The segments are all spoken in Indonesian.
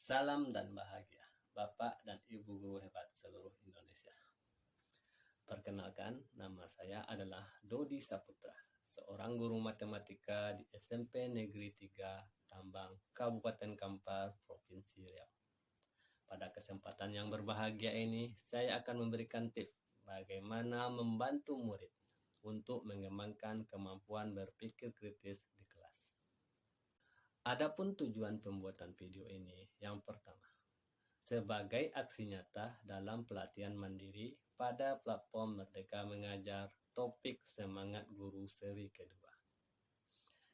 Salam dan bahagia, Bapak dan Ibu guru hebat seluruh Indonesia. Perkenalkan, nama saya adalah Dodi Saputra, seorang guru matematika di SMP Negeri 3 Tambang, Kabupaten Kampar, Provinsi Riau. Pada kesempatan yang berbahagia ini, saya akan memberikan tips bagaimana membantu murid untuk mengembangkan kemampuan berpikir kritis di kelas. Adapun tujuan pembuatan video ini, yang pertama, sebagai aksi nyata dalam pelatihan mandiri pada platform Merdeka Mengajar topik Semangat Guru seri kedua.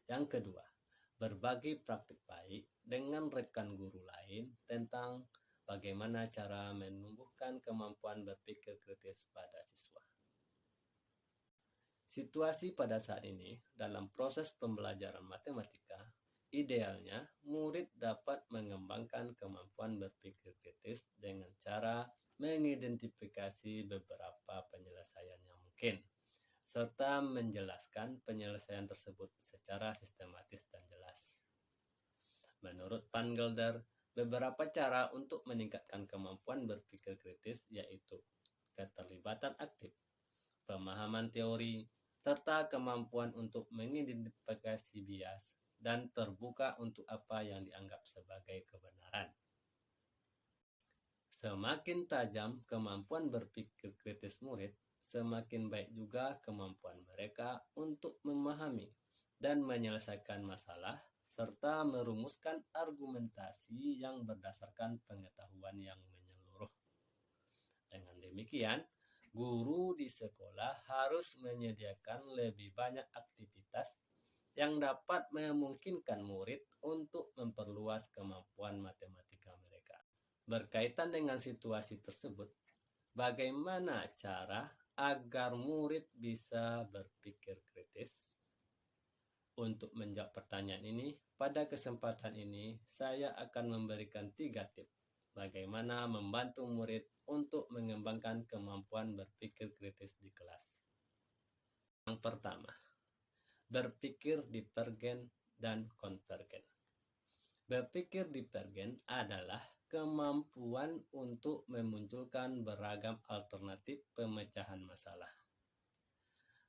Yang kedua, berbagi praktik baik dengan rekan guru lain tentang bagaimana cara menumbuhkan kemampuan berpikir kritis pada siswa. Situasi pada saat ini dalam proses pembelajaran matematika, idealnya, murid dapat mengembangkan kemampuan berpikir kritis dengan cara mengidentifikasi beberapa penyelesaian yang mungkin, serta menjelaskan penyelesaian tersebut secara sistematis dan jelas. Menurut Van Gelder, beberapa cara untuk meningkatkan kemampuan berpikir kritis yaitu keterlibatan aktif, pemahaman teori, serta kemampuan untuk mengidentifikasi bias dan terbuka untuk apa yang dianggap sebagai kebenaran. Semakin tajam kemampuan berpikir kritis murid, semakin baik juga kemampuan mereka untuk memahami dan menyelesaikan masalah serta merumuskan argumentasi yang berdasarkan pengetahuan yang menyeluruh. Dengan demikian, guru di sekolah harus menyediakan lebih banyak aktivitas yang dapat memungkinkan murid untuk memperluas kemampuan matematika mereka. Berkaitan dengan situasi tersebut, bagaimana cara agar murid bisa berpikir kritis? Untuk menjawab pertanyaan ini, pada kesempatan ini saya akan memberikan 3 tips bagaimana membantu murid untuk mengembangkan kemampuan berpikir kritis di kelas. Yang pertama, berpikir divergen dan konvergen. Berpikir divergen adalah kemampuan untuk memunculkan beragam alternatif pemecahan masalah.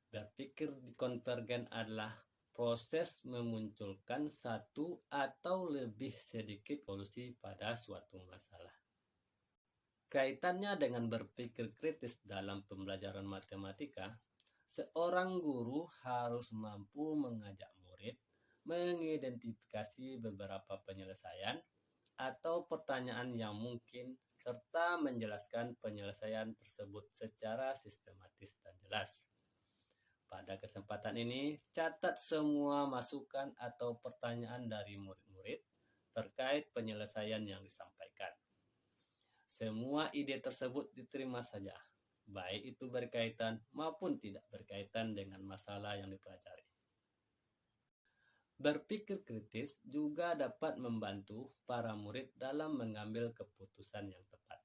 Berpikir konvergen adalah proses memunculkan satu atau lebih sedikit solusi pada suatu masalah. Kaitannya dengan berpikir kritis dalam pembelajaran matematika, seorang guru harus mampu mengajak murid mengidentifikasi beberapa penyelesaian atau pertanyaan yang mungkin serta menjelaskan penyelesaian tersebut secara sistematis dan jelas. Pada kesempatan ini, catat semua masukan atau pertanyaan dari murid-murid terkait penyelesaian yang disampaikan. Semua ide tersebut diterima saja, baik itu berkaitan maupun tidak berkaitan dengan masalah yang dipelajari. Berpikir kritis juga dapat membantu para murid dalam mengambil keputusan yang tepat.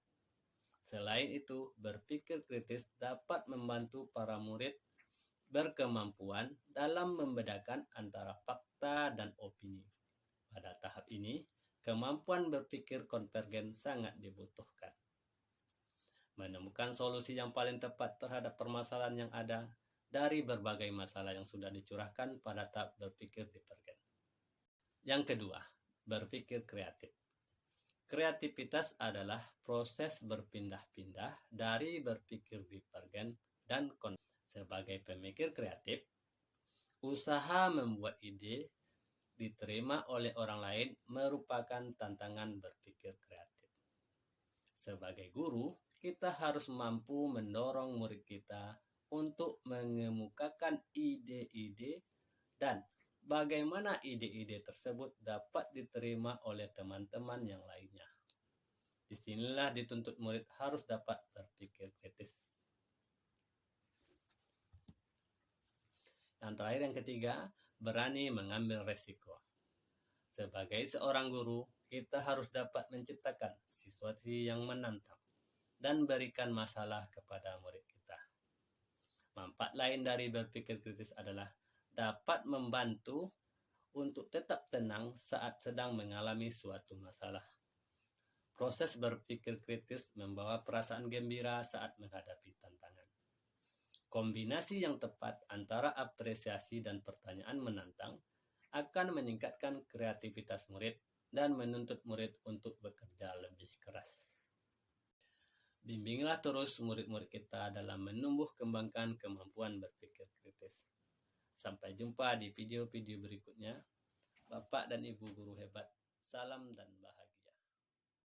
Selain itu, berpikir kritis dapat membantu para murid berkemampuan dalam membedakan antara fakta dan opini. Pada tahap ini, kemampuan berpikir konvergen sangat dibutuhkan. Menemukan solusi yang paling tepat terhadap permasalahan yang ada dari berbagai masalah yang sudah dicurahkan pada tahap berpikir divergen. Yang kedua, berpikir kreatif. Kreativitas adalah proses berpindah-pindah dari berpikir divergen dan konvergen. Sebagai pemikir kreatif, usaha membuat ide diterima oleh orang lain merupakan tantangan berpikir kreatif. Sebagai guru, kita harus mampu mendorong murid kita untuk mengemukakan ide-ide dan bagaimana ide-ide tersebut dapat diterima oleh teman-teman yang lainnya. Disinilah dituntut murid harus dapat berpikir kritis. Yang terakhir, yang ketiga, berani mengambil resiko. Sebagai seorang guru, kita harus dapat menciptakan situasi yang menantang dan berikan masalah kepada murid kita. Manfaat lain dari berpikir kritis adalah dapat membantu untuk tetap tenang saat sedang mengalami suatu masalah. Proses berpikir kritis membawa perasaan gembira saat menghadapi tantangan. Kombinasi yang tepat antara apresiasi dan pertanyaan menantang akan meningkatkan kreativitas murid dan menuntut murid untuk bekerja lebih keras. Bimbinglah terus murid-murid kita dalam menumbuh kembangkan kemampuan berpikir kritis. Sampai jumpa di video-video berikutnya. Bapak dan Ibu guru hebat, salam dan bahagia.